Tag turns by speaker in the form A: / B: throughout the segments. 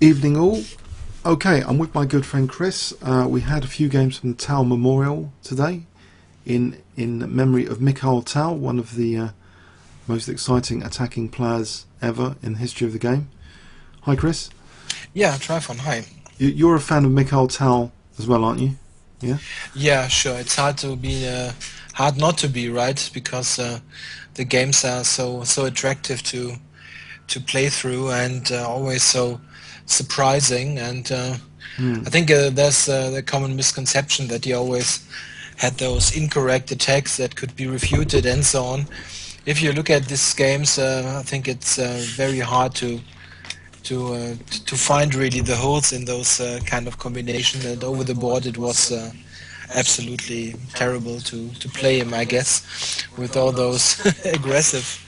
A: Evening all. Okay, I'm with my good friend Chris. We had a few games from the Tal Memorial today in memory of Mikhail Tal, one of the most exciting attacking players ever in the history of the game. Hi Chris.
B: Yeah, Trifon, hi.
A: You're a fan of Mikhail Tal as well, aren't you? Yeah?
B: Yeah, sure. It's hard to be, hard not to be, right? Because the games are so attractive to play through and always so surprising. And I think there's the common misconception that he always had those incorrect attacks that could be refuted and so on. If you look at these games, I think it's very hard to find really the holes in those kind of combinations. And over the board, it was absolutely terrible to play him, I guess, with all those aggressive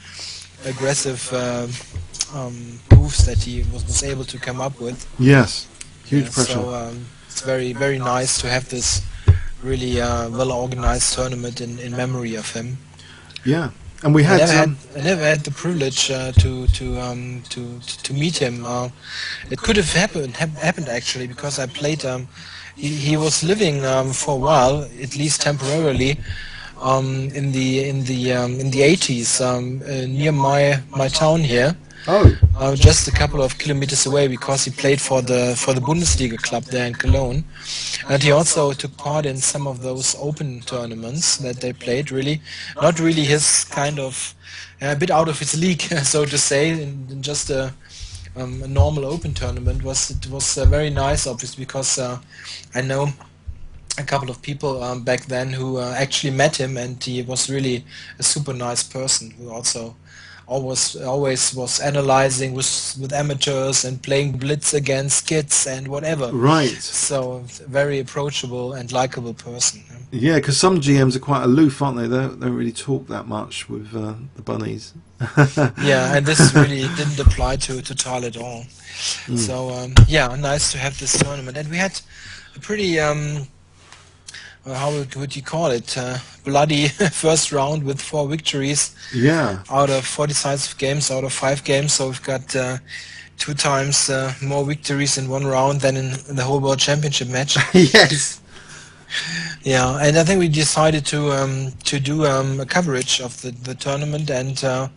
B: moves that he was able to come up with.
A: Yes.
B: Yeah,
A: Huge pressure.
B: so it's very nice to have this really well organized tournament in memory of him.
A: Yeah. And we
B: I
A: had
B: never had I never had the privilege to meet him. It could have happened actually because I played. He was living for a while, at least temporarily, in the 80s near my town here.
A: oh,
B: Just a couple of kilometers away because he played for the Bundesliga club there in Cologne, and he also took part in some of those open tournaments that they played. Really, not really his kind of, a bit out of his league, so to say, in just a normal open tournament. It was very nice, obviously, because I know a couple of people back then who actually met him, and he was really a super nice person who also always was analyzing with amateurs and playing blitz against kids and whatever.
A: right.
B: So very approachable and likable person.
A: Yeah, because some GMs are quite aloof, aren't they? They don't really talk that much with the bunnies.
B: Yeah, and this really didn't apply to Tal at all. So yeah, nice to have this tournament, and we had a pretty how would you call it? Bloody first round with 4 victories
A: Yeah.
B: out of 40 sides of games, out of 5 games. So we've got 2 times more victories in one round than in the whole World Championship match.
A: yes.
B: Yeah, and I think we decided to do a coverage of the tournament, and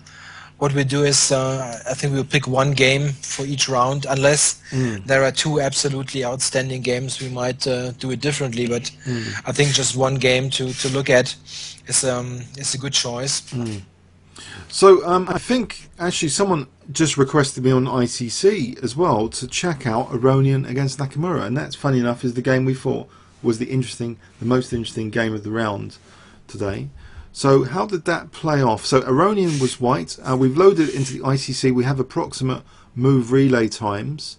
B: what we do is I think we'll pick one game for each round, unless there are 2 absolutely outstanding games. We might do it differently, but I think just one game to look at is a good choice.
A: So I think actually someone just requested me on ICC as well to check out Aronian against Nakamura, and that's funny enough is the game we thought was the most interesting game of the round today. So how did that play off? So Aronian was white. We've loaded it into the ICC. We have approximate move relay times.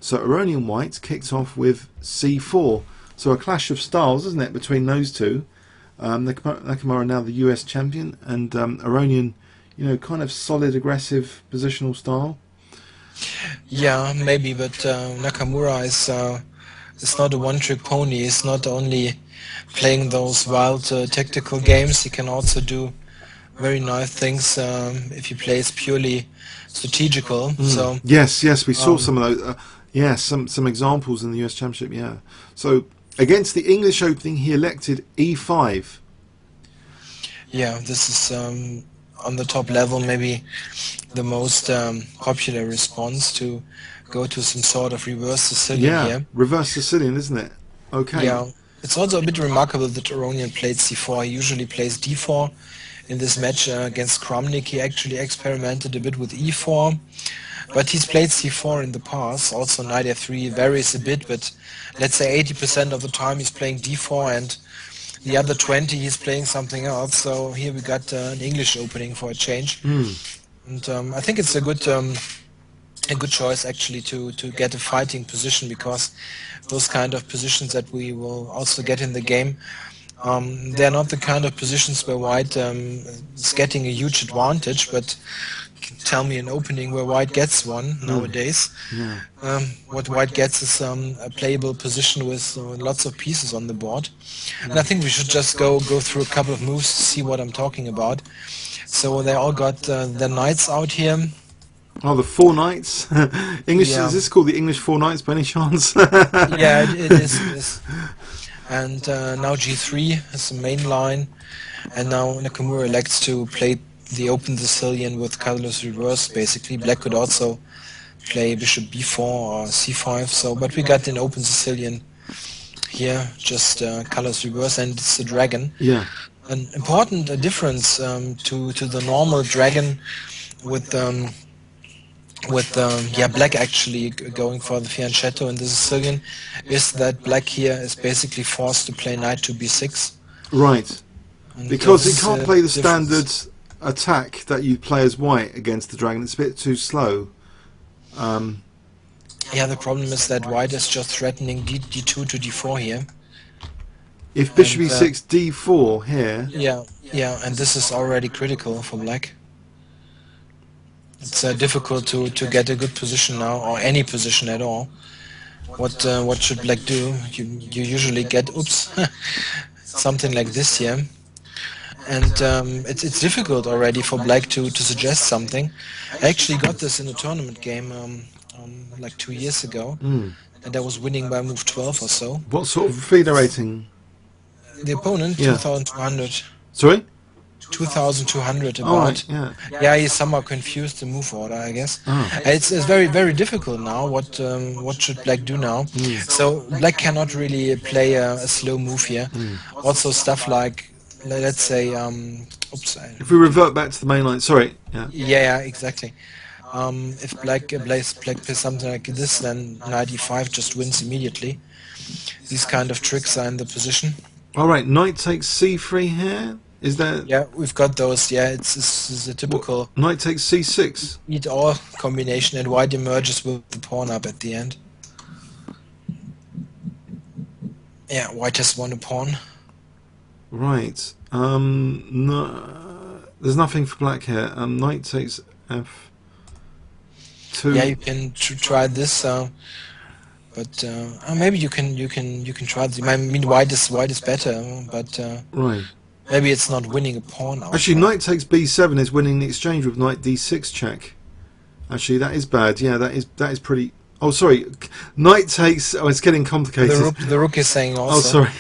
A: So Aronian white kicked off with C4. So a clash of styles, isn't it, between those two? Nakamura now the US champion, and Aronian, kind of solid, aggressive positional style.
B: Yeah, maybe, but Nakamura is not a one-trick pony. He's not only playing those wild tactical games. He can also do very nice things if he plays purely strategical. So
A: Yes, we saw some of those. Yeah, some examples in the US Championship. Yeah. So against the English Opening, he elected E5.
B: yeah, this is on the top level maybe the most popular response, to go to some sort of reverse Sicilian
A: Yeah,
B: here.
A: reverse Sicilian, isn't it? Okay.
B: Yeah, it's also a bit remarkable that Aronian played C4. He usually plays D4. In this match against Kramnik, he actually experimented a bit with E4, but he's played C4 in the past. Also knight F3 varies a bit, but let's say 80% of the time he's playing D4, and the other 20 he's playing something else. So here we got an English opening for a change, and I think it's a good choice actually to get a fighting position, because those kind of positions that we will also get in the game, they're not the kind of positions where white is getting a huge advantage, but tell me an opening where white gets one nowadays.
A: Yeah.
B: What white gets is a playable position with lots of pieces on the board, and I think we should just go through a couple of moves to see what I'm talking about. So they all got their knights out here.
A: Oh, the four knights. English.
B: Yeah.
A: Is this called the English four knights by any chance?
B: Yeah, it is. It is. And now G3 is the main line, and now Nakamura elects to play the open Sicilian with colorless reverse. Basically, Black could also play Bishop B4 or C5. So, but we got an open Sicilian here, just colorless reverse, and it's a dragon.
A: Yeah.
B: An important difference to the normal dragon with Black actually going for the fianchetto in the Sicilian is that Black here is basically forced to play knight to B6.
A: Right.
B: And
A: Because
B: this
A: it can't play the
B: difference.
A: standard attack that you play as white against the dragon. It's a bit too slow.
B: Yeah, the problem is that white is just threatening D2 to D4 here.
A: If bishop
B: And,
A: e6, d4 here.
B: Yeah, and this is already critical for Black. It's difficult to get a good position now, or any position at all. What should Black do? You usually get something like this here, and it's difficult already for Black to suggest something. I actually got this in a tournament game like 2 years ago, and I was winning by move 12 or so.
A: What sort of feeder rating?
B: The opponent,
A: Yeah.
B: 2,200.
A: Sorry?
B: 2,200 about.
A: Oh, right, yeah.
B: Yeah, he's somehow confused the move order, I guess.
A: Oh.
B: It's very, very difficult now. What should Black do now? So Black cannot really play a slow move here. Also stuff like, let's say,
A: If we revert back to the main line, sorry. Yeah.
B: yeah, exactly. If Black plays something like this, then knight e5 just wins immediately. These kind of tricks are in the position.
A: All right, knight takes c3 here. Is that?
B: Yeah, we've got those. Yeah, it's a typical
A: Knight takes c6.
B: eat all combination, and white emerges with the pawn up at the end. Yeah, white has won a pawn.
A: Right. No, there's nothing for black here. Knight takes f2.
B: Yeah, you can try this, but maybe you can try this. I mean, white is better, but
A: Right.
B: maybe it's not winning a pawn.
A: Actually, knight takes b7 is winning the exchange with knight d6 check. Actually, that is bad. Yeah, that is pretty. Oh, sorry. Knight takes. Oh, it's getting complicated.
B: The rook is saying also.
A: Oh, sorry.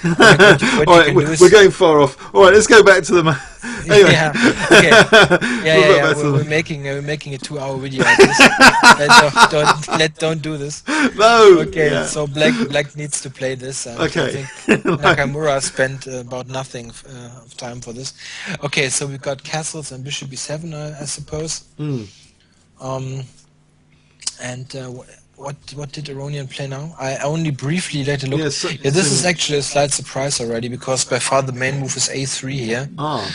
B: What
A: All right, we're going far off. All right, let's go back to the. Anyway.
B: Yeah, okay. Yeah. We're making a 2-hour video. On this. Don't do this.
A: No.
B: Okay,
A: Yeah.
B: so black needs to play this. And
A: Okay.
B: I think Nakamura spent about nothing of time for this. Okay, so we've got castles and bishop b7, I suppose. And what did Aronian play now? I only briefly let a look.
A: Yes,
B: This is actually a slight surprise already, because by far the main move is a3 here.
A: Ah.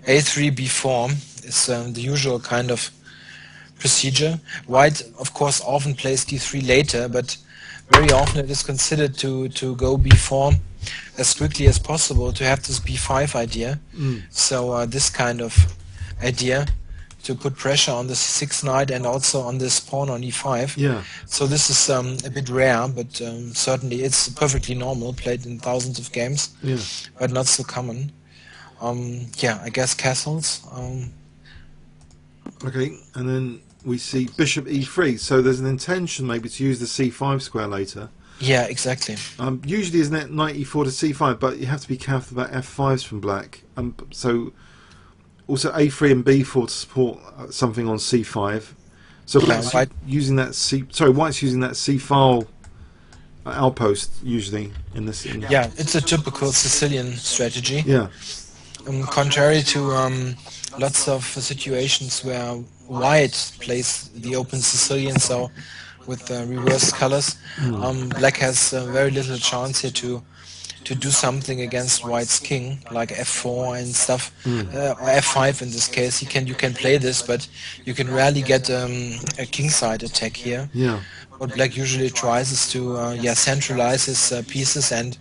B: a3 b4 is the usual kind of procedure. White, of course, often plays d3 later, but very often it is considered to go b4 as quickly as possible to have this b5 idea. So this kind of idea to put pressure on the c6 knight and also on this pawn on e5.
A: Yeah.
B: So this is a bit rare, but certainly it's perfectly normal, played in thousands of games,
A: Yeah.
B: but not so common. Yeah, I guess castles.
A: Okay, and then we see bishop e3. So there's an intention maybe to use the c5 square later.
B: Yeah, exactly.
A: Usually isn't it knight e4 to c5, but you have to be careful about f5s from black. So also a3 and b4 to support something on c5. So black's
B: white
A: using that white's using that c file outpost usually in this.
B: Yeah, it's a typical Sicilian strategy.
A: Yeah.
B: Contrary to lots of situations where white plays the open Sicilian, so with reverse colors, black has very little chance here to do something against white's king, like f4 and stuff, or f5 in this case. You can play this, but you can rarely get a kingside attack here.
A: Yeah.
B: What black usually tries is to centralize his pieces, and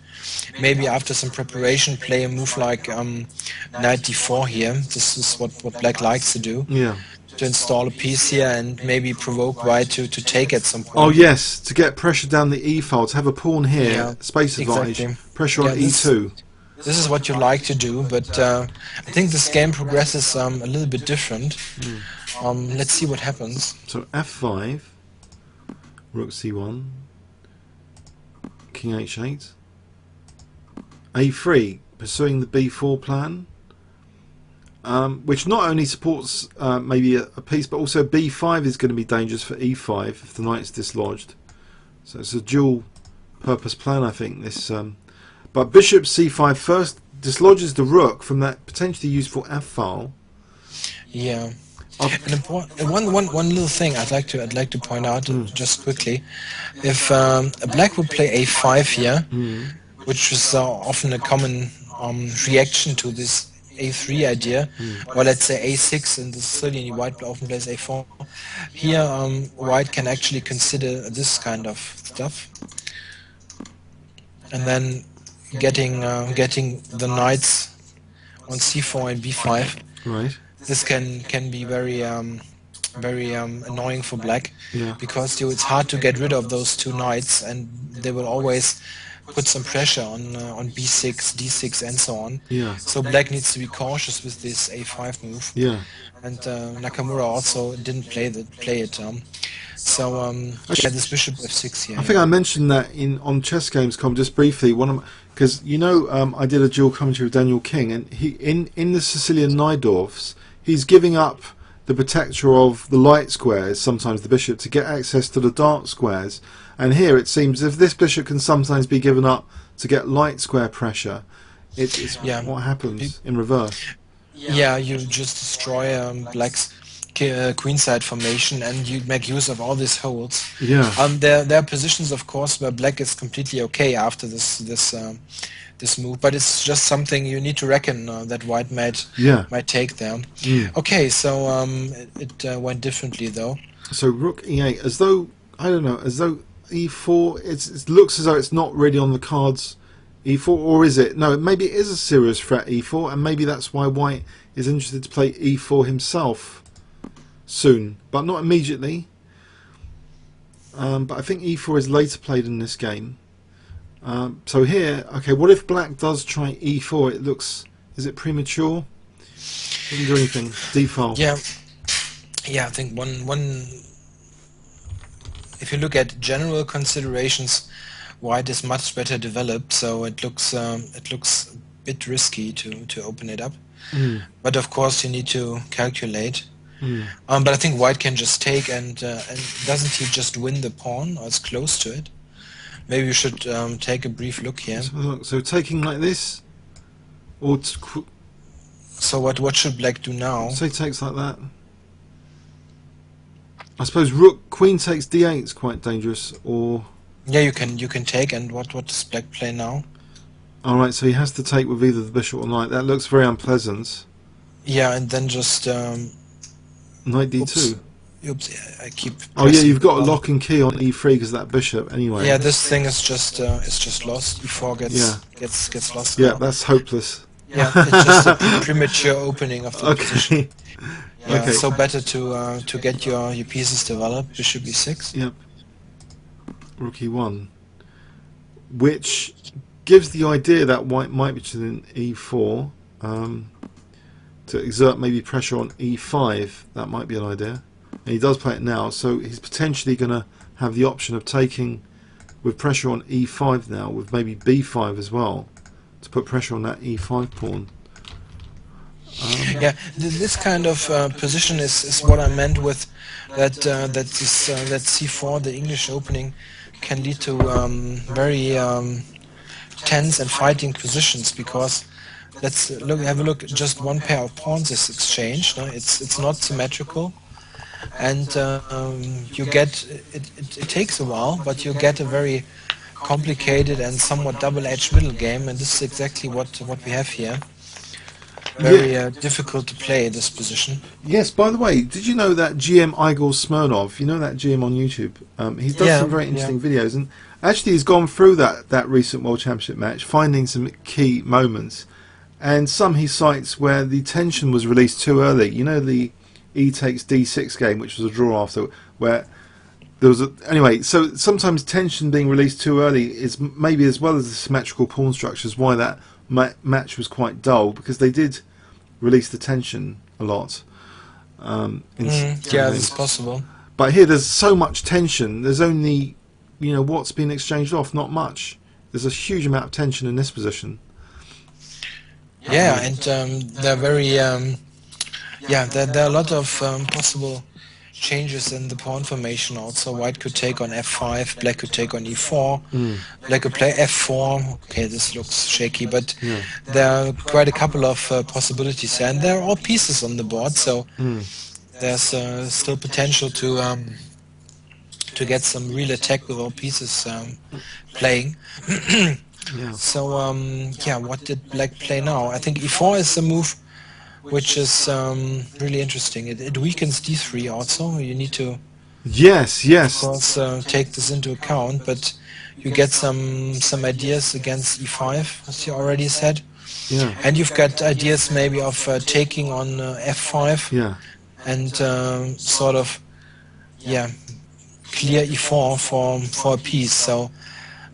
B: maybe after some preparation play a move like knight d4 here. This is what black likes to do.
A: Yeah.
B: To install a piece here and maybe provoke white to take at some point.
A: Oh yes, to get pressure down the e file, to have a pawn here,
B: Yeah,
A: space advantage,
B: exactly.
A: pressure on e2.
B: This is what you like to do, but I think this game progresses a little bit different. Let's see what happens.
A: So f5, rook c1, king h8, a3, pursuing the b4 plan, which not only supports maybe a piece, but also b5 is going to be dangerous for e5 if the knight's dislodged. So it's a dual purpose plan, I think. This, but bishop c5 first dislodges the rook from that potentially useful f file.
B: Yeah. And one little thing I'd like to point out just quickly, if black would play a5 here, which is often a common reaction to this a3 idea, or let's say a6 in the Sicilian, white often plays a4. Here, white can actually consider this kind of stuff, and then getting the knights on c4 and b5.
A: Right.
B: This can be very annoying for black,
A: Yeah.
B: because it's hard to get rid of those two knights, and they will always put some pressure on b6, d6, and so on.
A: Yeah.
B: So black needs to be cautious with this a5 move.
A: Yeah.
B: And Nakamura also didn't play it. So yeah, this bishop f6 here.
A: I think I mentioned that on Chess Games.com just briefly. Because I did a dual commentary with Daniel King, and he in the Sicilian Najdorfs, he's giving up the protector of the light squares, sometimes the bishop, to get access to the dark squares. And here it seems if this bishop can sometimes be given up to get light square pressure, it's what happens in reverse.
B: Yeah, you just destroy black's queenside formation, and you make use of all these holes.
A: Yeah.
B: There are positions, of course, where black is completely okay after this move, but it's just something you need to reckon that white might take there. Okay, so it went differently though.
A: So rook e8, as though e4. It looks as though it's not really on the cards. E4, or is it? No, maybe it is a serious threat, e4, and maybe that's why white is interested to play e4 himself soon, but not immediately. But I think e4 is later played in this game. So here, okay, what if black does try e4? It looks, is it premature? Doesn't do anything. D-file.
B: Yeah, I think one. If you look at general considerations, white is much better developed, so it looks a bit risky to open it up. But of course you need to calculate. But I think white can just take, and doesn't he just win the pawn, or it's close to it? Maybe you should take a brief look here.
A: So taking like this, or
B: so what should black do now?
A: Say takes like that. I suppose rook queen takes d8 is quite dangerous, or
B: yeah, you can take. And what does black play now?
A: All right, so he has to take with either the bishop or knight. That looks very unpleasant.
B: Yeah, and then just
A: knight d2.
B: Oops, I keep.
A: Oh yeah, you've got a lock and key on e3 because of that bishop. Anyway.
B: Yeah, this thing is just lost. E4 gets lost.
A: Yeah,
B: now.
A: that's hopeless.
B: Yeah, it's just a premature opening of the position. Yeah,
A: Okay.
B: so better to get your pieces developed. Bishop e6.
A: Yep. Rook e1, which gives the idea that white might be choosing e4 to exert maybe pressure on e5. That might be an idea, and he does play it now. So he's potentially going to have the option of taking with pressure on e5 now, with maybe b5 as well, to put pressure on that e5 pawn.
B: Yeah, this kind of position is what I meant with that that c4, the English opening, can lead to very tense and fighting positions, because let's have a look. Just one pair of pawns is exchanged. No? It's not symmetrical, and you get it takes a while, but you get a very complicated and somewhat double-edged middle game, and this is exactly what we have here. Very difficult to play this position.
A: Yes, by the way, did you know that GM Igor Smirnov, you know that GM on YouTube, he's done some very interesting videos, and actually he's gone through that recent World Championship match, finding some key moments, and some he cites where the tension was released too early. You know, the E takes D6 game, which was a draw after, where there was anyway, so sometimes tension being released too early is maybe, as well as the symmetrical pawn structures, why that match was quite dull, because they did release the tension a lot.
B: Yeah, this is possible.
A: But here there's so much tension. There's only, what's been exchanged off, not much. There's a huge amount of tension in this position.
B: Yeah, and they're very there are a lot of possible changes in the pawn formation. Also, white could take on f5, black could take on e4, black could play f4. Okay, this looks shaky, but there are quite a couple of possibilities, and they're all pieces on the board, so there's still potential to get some real attack with all pieces playing. So what did black play now? I think e4 is a move which is really interesting. It weakens d3 also. You need to of course take this into account, but you get some ideas against e5, as you already said. And you've got ideas maybe of taking on f5 and sort of clear e4 for a piece. So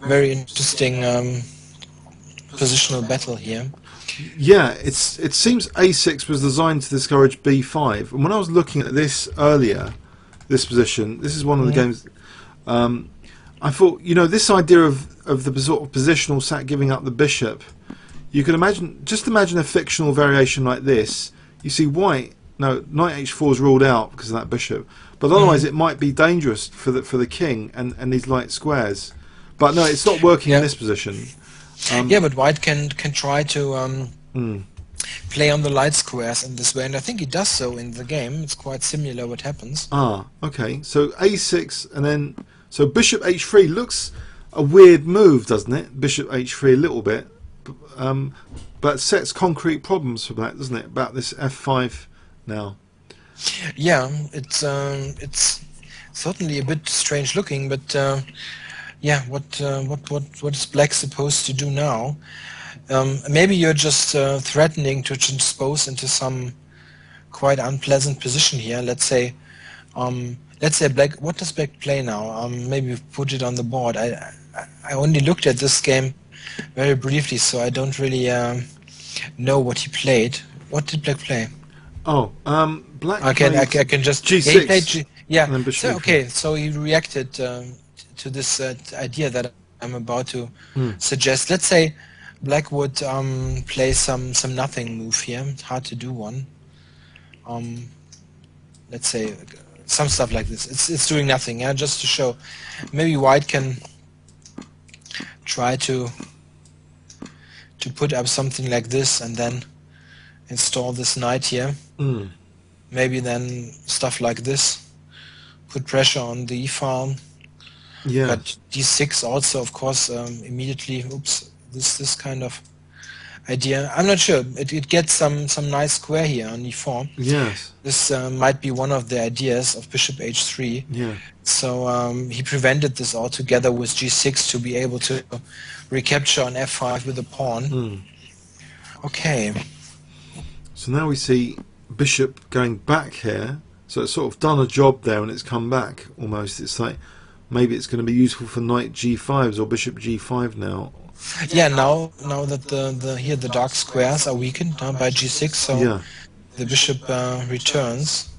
B: very interesting positional battle here.
A: Yeah, it seems a6 was designed to discourage b5. And when I was looking at this earlier, this position, this is one of the games. I thought, this idea of the sort of positional sack giving up the bishop. You can just imagine a fictional variation like this. You see white. No, knight h4 is ruled out because of that bishop. But otherwise, it might be dangerous for the king and these light squares. But no, it's not working in this position.
B: But white can try to play on the light squares in this way, and I think he does so in the game. It's quite similar what happens.
A: Okay. So a6 and then bishop h3 looks a weird move, doesn't it? Bishop h3 a little bit, but sets concrete problems for black, doesn't it? About this f5 now.
B: Yeah, it's certainly a bit strange looking, but what is black supposed to do now? Maybe you're just threatening to transpose into some quite unpleasant position here. Let's say black. What does black play now? Maybe put it on the board. I only looked at this game very briefly, so I don't really know what he played. What did black play?
A: Black.
B: I can just
A: g6.
B: So he reacted to this idea that I'm about to suggest. Let's say black would play some nothing move here. It's hard to do one. Let's say some stuff like this. It's doing nothing. Just to show. Maybe white can try to put up something like this and then install this knight here. Maybe then stuff like this. Put pressure on the e-file. But d6 also, of course, immediately. This kind of idea. I'm not sure. It gets some nice square here on e4.
A: Yes.
B: This might be one of the ideas of bishop h3. So he prevented this altogether with g6 to be able to recapture on f5 with a pawn. Okay.
A: So now we see bishop going back here. So it's sort of done a job there and it's come back almost. It's like maybe it's going to be useful for knight g5s or bishop g5 now.
B: Now that the dark squares are weakened by g6, so the bishop returns.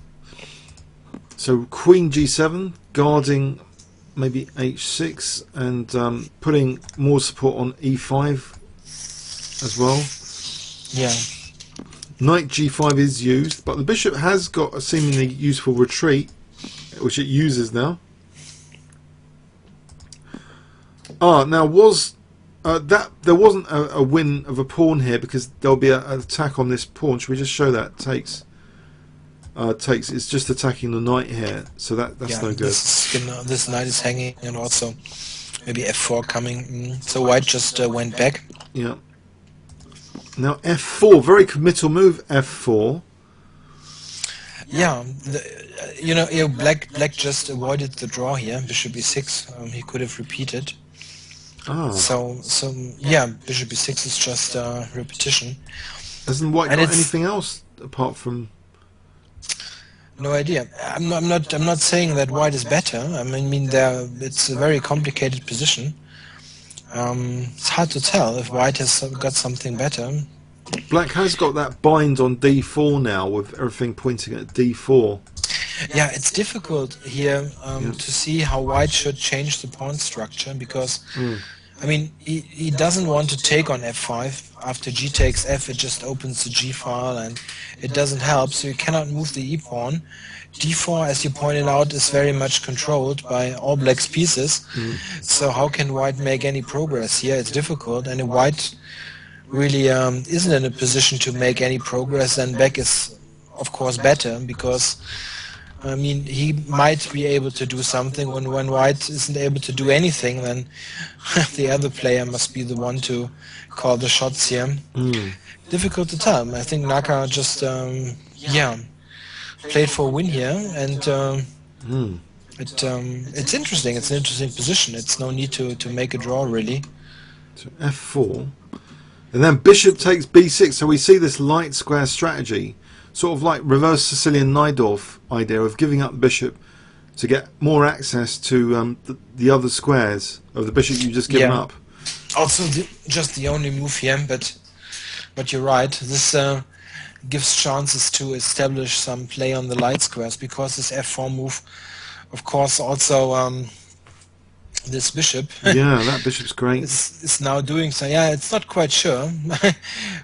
A: So queen g7, guarding maybe h6 and putting more support on e5 as well. Knight g5 is used, but the bishop has got a seemingly useful retreat, which it uses now. Now there wasn't a win of a pawn here because there'll be an attack on this pawn. Should we just show that? Takes. It's just attacking the knight here, so that's no good.
B: This knight is hanging, and also maybe f4 coming. So white just went back.
A: Now f4, very committal move. F4.
B: Black just avoided the draw here. Bishop e6. He could have repeated. So bishop e6 is just a repetition.
A: Hasn't white got anything else apart from?
B: No idea. I'm not saying that white is better. I mean, it's a very complicated position. It's hard to tell if white has got something better.
A: Black has got that bind on d4 now, with everything pointing at d4.
B: Yeah, it's difficult here
A: Yeah.
B: to see how white should change the pawn structure, because
A: Mm.
B: I mean, he doesn't want to take on f5. After g takes f, it just opens the g file and it doesn't help, so you cannot move the e pawn. d4, as you pointed out, is very much controlled by all black's pieces. So how can white make any progress here? It's difficult, and if white really isn't in a position to make any progress, then black is, of course, better, because I mean, he might be able to do something. When white isn't able to do anything, then the other player must be the one to call the shots here.
A: Mm.
B: Difficult to tell. I think Naka just, yeah, played for a win here, and
A: Mm.
B: it's interesting. It's an interesting position. It's no need to make a draw, really.
A: So f4, and then bishop takes b6. So we see this light square strategy, sort of like reverse Sicilian Najdorf idea of giving up the bishop to get more access to the other squares of the bishop you've just given up.
B: Also, just the only move here, but you're right. This gives chances to establish some play on the light squares, because this f4 move, of course, also this bishop.
A: Yeah, that bishop's great.
B: is now doing so. Yeah, it's not quite sure.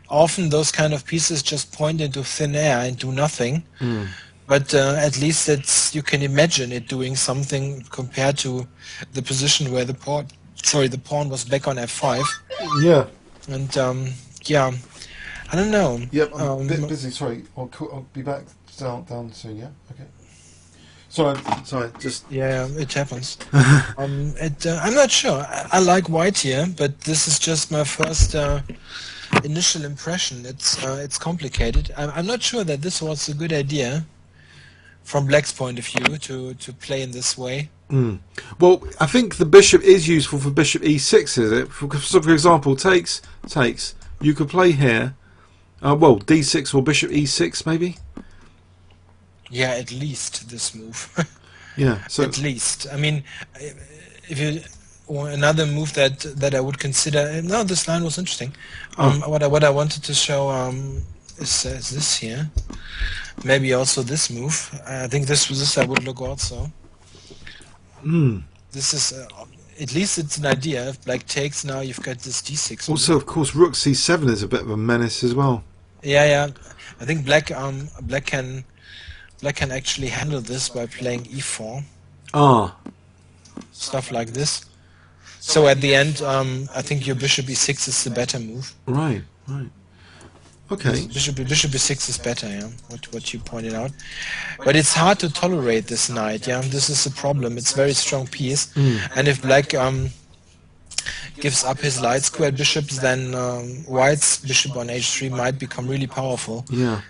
B: Often those kind of pieces just point into thin air and do nothing.
A: Mm.
B: But at least you can imagine it doing something compared to the position where the pawn was back on f5.
A: Yeah.
B: And yeah, I don't know.
A: Yep, I'm a bit busy. Sorry, I'll be back down soon. Yeah. Okay. Sorry. Just
B: Yeah, it happens. I'm not sure. I like white here, but this is just my first initial impression. It's complicated. I'm not sure that this was a good idea from black's point of view to play in this way.
A: Mm. Well, I think the bishop is useful for bishop e6, is it? For example, takes. You could play here. Well, d6 or bishop e6 maybe.
B: Yeah, at least this move.
A: Yeah. So
B: at least. I mean, if you another move that I would consider. No, this line was interesting. What I wanted to show is this here. Maybe also this move. I think this I would look also. This is at least it's an idea. If black takes now, you've got this d6.
A: Also, of course, rook c7 is a bit of a menace as well.
B: Yeah. I think black can actually handle this by playing e4. Stuff like this. So at the end, I think your bishop e6 is the better move.
A: Right. Okay.
B: Bishop e6 is better, yeah. What you pointed out, but it's hard to tolerate this knight. Yeah, this is the problem. It's a very strong piece, and if black gives up his light square bishops, then white's bishop on h3 might become really powerful.
A: Yeah.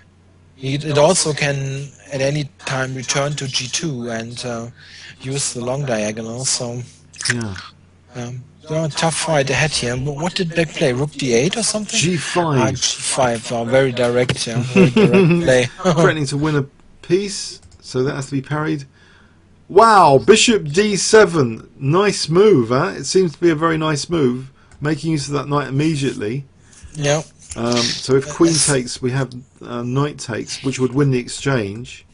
B: It also can at any time return to g2 and use the long diagonal. So tough fight ahead here. What did black play? Rook d8 or something?
A: g5.
B: G5. Very direct. Yeah, very direct play.
A: Threatening to win a piece, so that has to be parried. Wow, bishop d7. Nice move, huh? It seems to be a very nice move, making use of that knight immediately.
B: Yeah.
A: So if queen takes, we have knight takes, which would win the exchange.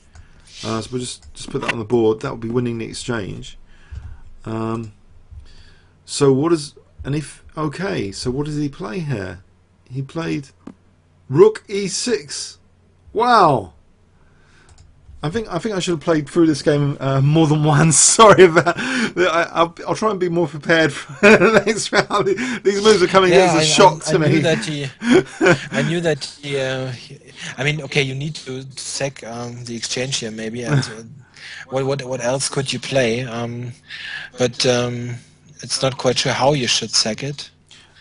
A: So we'll just put that on the board. That would be winning the exchange. So what is so what does he play here? He played rook e6. Wow. I think I should have played through this game more than once. Sorry about that. I'll try and be more prepared for the next round. These moves are coming as a shock to me.
B: I knew that he, I mean, okay, you need to sack the exchange here, maybe. And what else could you play? But it's not quite sure how you should sack it.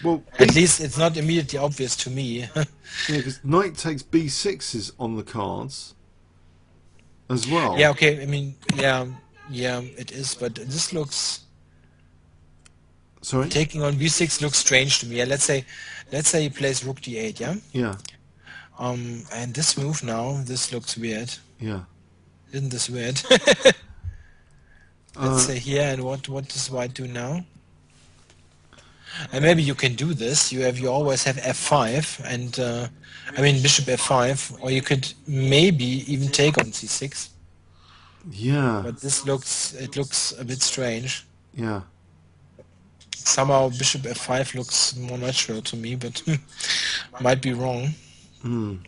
A: Well,
B: at least it's not immediately obvious to me.
A: Yeah, because knight takes b6 is on the cards as well.
B: Yeah, okay. I mean, yeah, it is. But this looks.
A: Sorry.
B: Taking on b6 looks strange to me. Yeah, let's say he plays rook d8. Yeah.
A: Yeah.
B: And this move now, this looks weird.
A: Yeah.
B: Isn't this weird? Let's say here, and what does white do now? And maybe you can do this. You always have f5 and I mean bishop f5, or you could maybe even take on c6.
A: Yeah.
B: But this looks a bit strange.
A: Yeah.
B: Somehow bishop f5 looks more natural to me, but might be wrong.
A: Mm.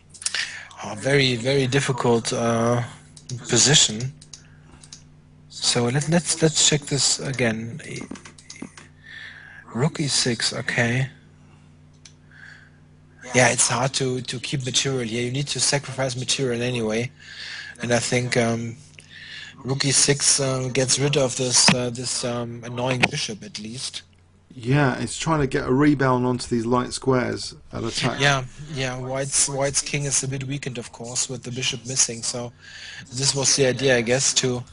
B: Oh, very difficult position. So let's check this again. Rook e6, okay. Yeah, it's hard to keep material here. You need to sacrifice material anyway, and I think Rook e6 gets rid of this annoying bishop at least.
A: Yeah, it's trying to get a rebound onto these light squares and attack.
B: Yeah. White's king is a bit weakened, of course, with the bishop missing. So this was the idea, I guess, to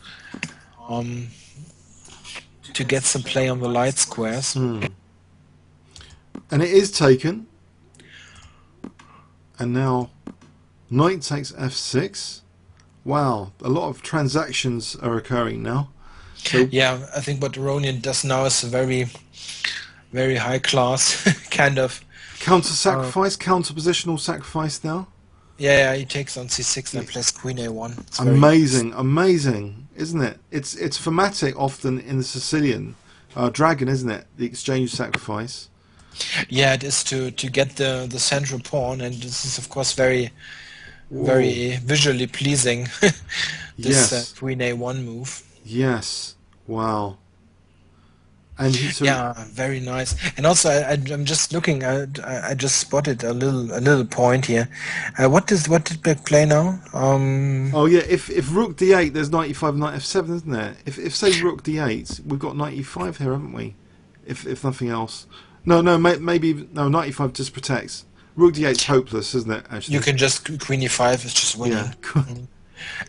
B: get some play on the light squares.
A: Mm. And it is taken. And now knight takes f6. Wow, a lot of transactions are occurring now. So
B: yeah, I think what Aronian does now is a very high class kind of
A: counter sacrifice, counter positional sacrifice now.
B: Yeah, he takes on c6 and plays queen a1. It's
A: amazing, amazing, isn't it? It's thematic often in the Sicilian dragon, isn't it? The exchange sacrifice.
B: Yeah, it is to get the central pawn, and this is of course very visually pleasing. This
A: Yes.
B: queen a1 move.
A: Yes. Wow. And
B: yeah, very nice. And also, I'm just looking. I just spotted a little point here. What did Black play now?
A: Oh yeah, if Rook d8, there's 95 knight f7, isn't there? If say Rook d8, we've got 95 here, haven't we? If nothing else. No, maybe no. 95 just protects. Rook d8's hopeless, isn't it? Actually,
B: you can just queen e5 is just winning.
A: Yeah.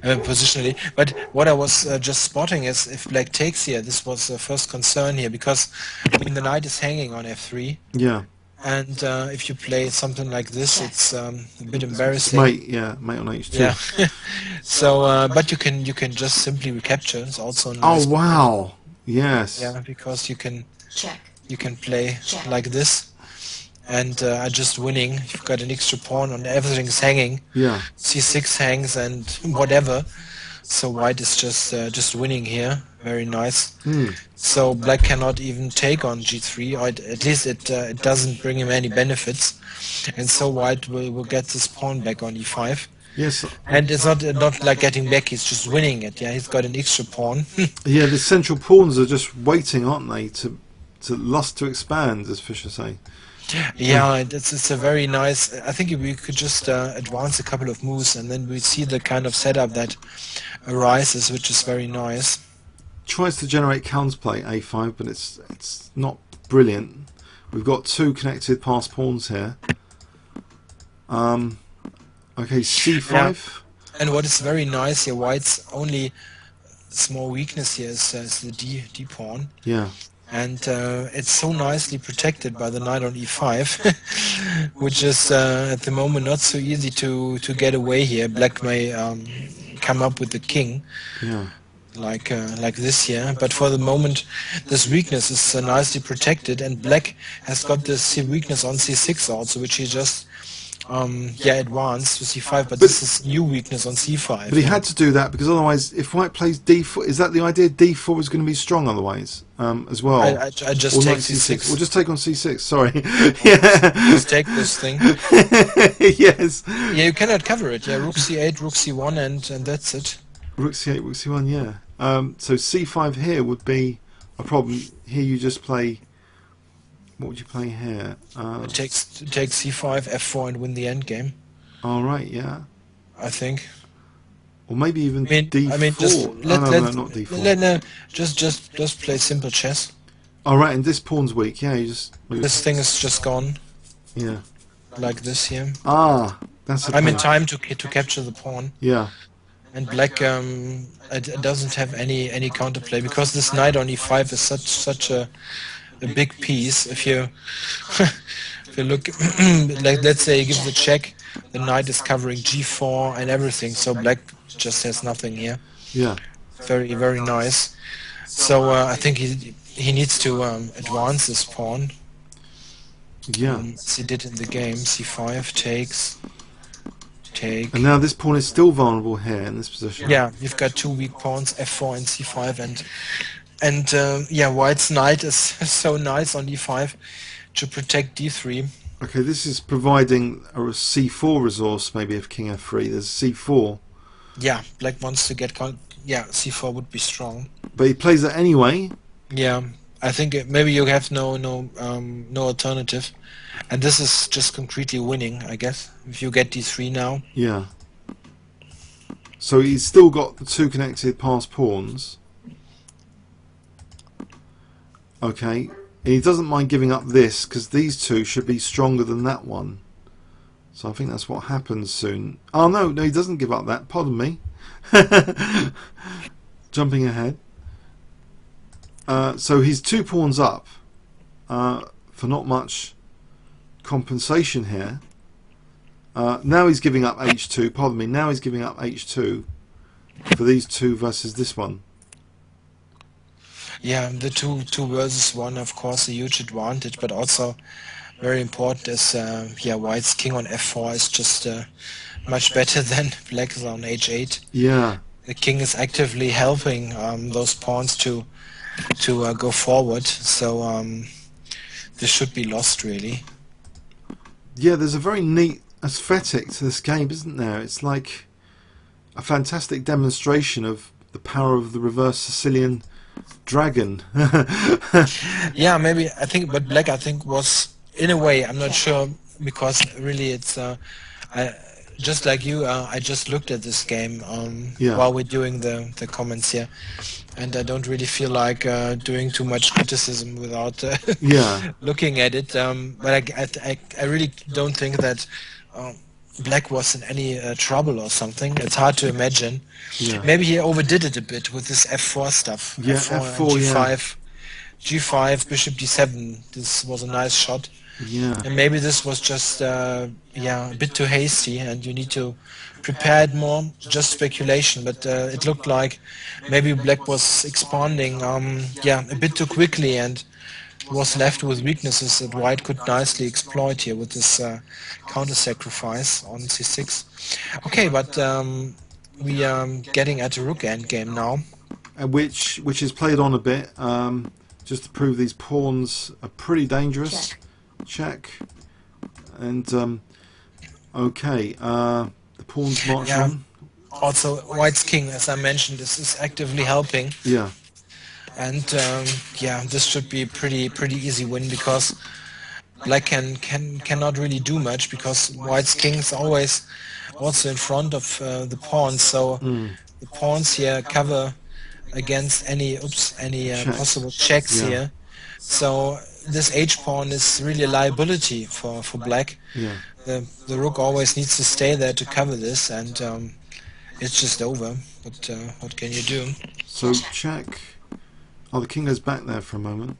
B: Positionally, but what I was just spotting is if Black takes here, this was the first concern here, because I mean the knight is hanging on f3.
A: Yeah.
B: And if you play something like this, it's a bit embarrassing.
A: Mate on h2.
B: Yeah. So, but you can just simply recapture. It's also nice.
A: Oh wow! Yes.
B: Yeah, because you can play like this. And just winning. You've got an extra pawn and everything's hanging.
A: Yeah.
B: c6 hangs and whatever. So white is just winning here. Very nice. So black cannot even take on g3, or at least it doesn't bring him any benefits. And so white will get this pawn back on e5.
A: Yes.
B: And it's not like getting back. He's just winning it. Yeah, he's got an extra pawn.
A: Yeah, the central pawns are just waiting, aren't they, to lust to expand, as Fisher say.
B: Yeah, it's a very nice. I think we could just advance a couple of moves, and then we see the kind of setup that arises, which is very nice.
A: Tries to generate counterplay a5, but it's not brilliant. We've got two connected passed pawns here. Okay, c5.
B: Yeah. And what is very nice here, white's only small weakness here is the d pawn.
A: Yeah.
B: And it's so nicely protected by the knight on e5, which is at the moment not so easy to get away here. Black may come up with the king, like this here, but for the moment this weakness is nicely protected, and black has got this weakness on c6 also, which he just advanced to c5, but this is new weakness on c5.
A: But he had to do that because otherwise, if white plays d4, is that the idea? D4 is going to be strong otherwise, as well.
B: I just take c6.
A: We'll just take on c6. Sorry.
B: Just take this thing.
A: Yes.
B: Yeah, you cannot cover it. Yeah, rook c8, rook c1, and that's it.
A: Rook c8, rook c1. Yeah. So c5 here would be a problem. Here you just play. What would you play here?
B: Take c5, f4, and win the endgame.
A: All right, yeah.
B: I think.
A: Or maybe even d4.
B: I mean, just
A: no, not d4.
B: No, just play simple chess.
A: All right, and this pawn's weak. Yeah, you just.
B: This thing is just gone.
A: Yeah.
B: Like this here.
A: Ah, that's.
B: I'm in time to capture the pawn.
A: Yeah.
B: And black it doesn't have any counterplay, because this knight on e5 is such a big piece. If you look, like let's say he gives a check, the knight is covering g4 and everything, so black just has nothing here.
A: Yeah.
B: Very nice. So I think he needs to advance this pawn.
A: Yeah.
B: As he did in the game. C5 takes, take.
A: And now this pawn is still vulnerable here in this position.
B: Yeah, you've got two weak pawns, F4 and C5, and yeah, White's knight is so nice on E5 to protect D3.
A: Okay, this is providing a C4 resource, maybe if King F3. There's C4.
B: Yeah, Black wants to get yeah, C4 would be strong.
A: But he plays it anyway.
B: Yeah, I think maybe you have no alternative, and this is just concretely winning, I guess. If you get D3 now.
A: Yeah. So he's still got the two connected passed pawns. Okay. And he doesn't mind giving up this because these two should be stronger than that one. So I think that's what happens soon. Oh no, he doesn't give up that. Pardon me. Jumping ahead. So he's 2 pawns up for not much compensation here. Now he's giving up H2. Pardon me. Now he's giving up H2 for these two versus this one.
B: Yeah, the two versus one, of course, a huge advantage, but also very important is yeah, White's king on F4 is just much better than Black's on H8.
A: Yeah.
B: The king is actively helping those pawns to go forward, so this should be lost really.
A: Yeah, there's a very neat aesthetic to this game, isn't there? It's like a fantastic demonstration of the power of the reverse Sicilian dragon.
B: Yeah, maybe I think, but Black I think was in a way, I'm not sure, because really it's just like you, I just looked at this game
A: Yeah.
B: while we're doing the comments here, and I don't really feel like doing too much criticism without
A: Yeah.
B: looking at it. But I really don't think that Black was in any trouble or something. It's hard to imagine.
A: Yeah.
B: Maybe he overdid it a bit with this F4 stuff.
A: Yeah,
B: F4 and G5. G5, Bishop D7. This was a nice shot.
A: Yeah.
B: And maybe this was just yeah, a bit too hasty, and you need to prepare it more. Just speculation, but it looked like maybe Black was expanding yeah, a bit too quickly and was left with weaknesses that White could nicely exploit here with this counter sacrifice on C6. Okay, but we are getting at a rook endgame now,
A: Which is played on a bit, just to prove these pawns are pretty dangerous. Check. And okay, the pawns march
B: Yeah.
A: on.
B: Also, White's king, as I mentioned, is actively helping,
A: Yeah.
B: and yeah, this should be a pretty easy win, because Black cannot really do much, because White's king is always also in front of the pawns, so the pawns here cover against any possible checks
A: Yeah.
B: here. So this H pawn is really a liability for Black.
A: Yeah.
B: The rook always needs to stay there to cover this, and it's just over. But what can you do?
A: So check. Oh, the king goes back there for a moment.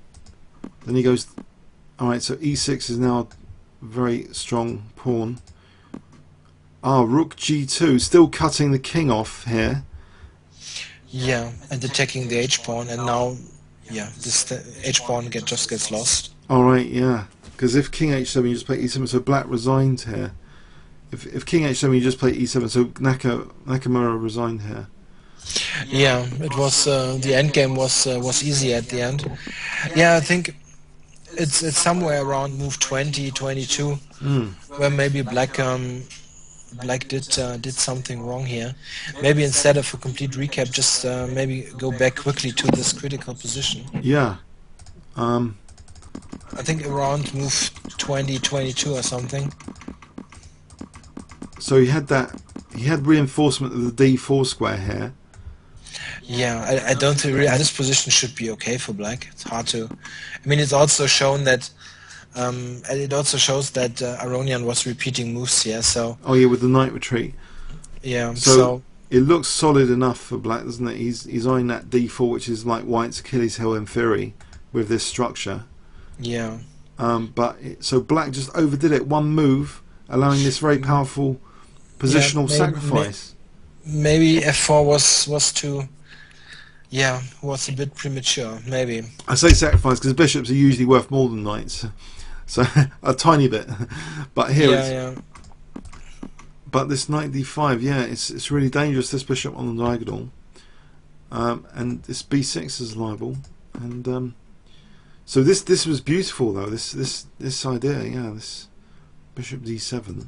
A: Then he goes. All right. So E6 is now a very strong pawn. Ah, rook G2, still cutting the king off here.
B: Yeah, and attacking the H pawn, and now, yeah, this H pawn just gets lost.
A: All right, yeah. Because if king H7, you just play E7, so Black resigned here. If king H7, you just play E7, so Nakamura resigned here.
B: Yeah, it was the end game was easy at the end. Yeah, I think it's somewhere around move 20, 22, where maybe Black did something wrong here. Maybe instead of a complete recap, just maybe go back quickly to this critical position.
A: Yeah.
B: I think around move 20, 22 or something.
A: So he had reinforcement of the D4 square here.
B: Yeah, I don't think really, this position should be okay for Black. It's hard to. I mean, it's also shown that. It also shows that Aronian was repeating moves here. So.
A: Oh yeah, with the knight retreat.
B: Yeah.
A: So it looks solid enough for Black, doesn't it? He's eyeing that D4, which is like White's Achilles heel in theory, with this structure.
B: Yeah.
A: So Black just overdid it. One move, allowing this very powerful positional sacrifice.
B: Maybe F4 was too. Yeah, was a bit premature. Maybe.
A: I say sacrifice because bishops are usually worth more than knights. So a tiny bit, but here
B: Yeah,
A: it's.
B: yeah.
A: But this knight d5, yeah, it's really dangerous. This bishop on the diagonal, and this b6 is liable, and so this was beautiful though. This idea, yeah, this bishop d7.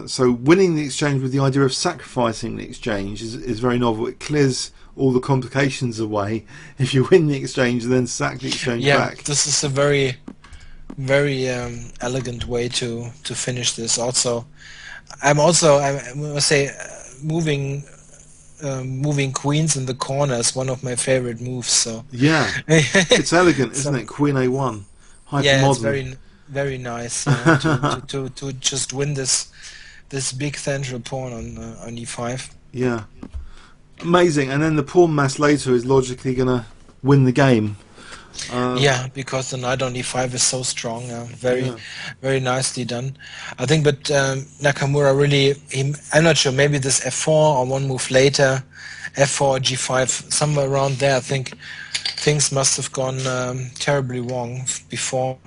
A: So winning the exchange with the idea of sacrificing the exchange is very novel. It clears all the complications away if you win the exchange and then sack the exchange back.
B: This is a very elegant way to finish this. Also, I must say, moving queens in the corner is one of my favorite moves. So
A: Yeah, it's elegant,
B: so,
A: isn't it? Queen a1, hyper
B: yeah, it's
A: modern.
B: very nice to just win this big central pawn on e5.
A: Yeah, amazing. And then the pawn mass later is logically gonna win the game.
B: Yeah, because the knight on e5 is so strong.
A: Yeah.
B: Very nicely done. I think, but Nakamura really, I'm not sure, maybe this f4 or one move later, f4, g5, somewhere around there, I think things must have gone terribly wrong before.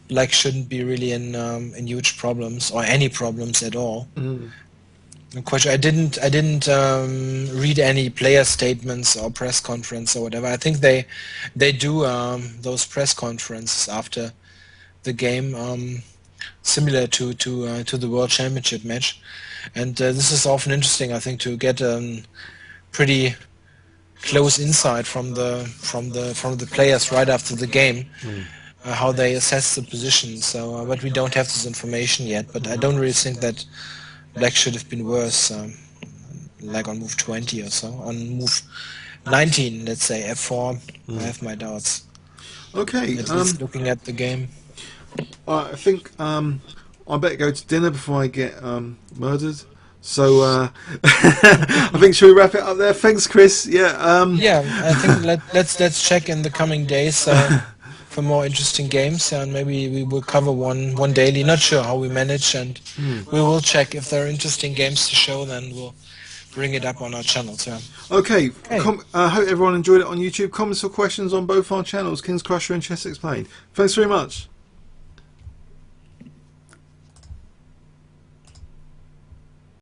B: Black shouldn't be really in huge problems, or any problems at all. Question. I didn't read any player statements or press conference or whatever. I think they do those press conferences after the game, similar to the World Championship match, and this is often interesting. I think to get pretty close insight from the players right after the game. How they assess the position. So, but we don't have this information yet. But I don't really think that Black should have been worse, like on move 20 or so. On move 19, let's say, f4, I have my doubts.
A: Okay.
B: At least looking at the game.
A: I think I better go to dinner before I get murdered. So I think should we wrap it up there? Thanks, Chris. Yeah.
B: Yeah, I think let's check in the coming days for more interesting games, and maybe we will cover one daily. Not sure how we manage, and we will check if there are interesting games to show. Then we'll bring it up on our channel. So.
A: Okay. I hope everyone enjoyed it on YouTube. Comments or questions on both our channels, King's Crusher and Chess Explained. Thanks very much.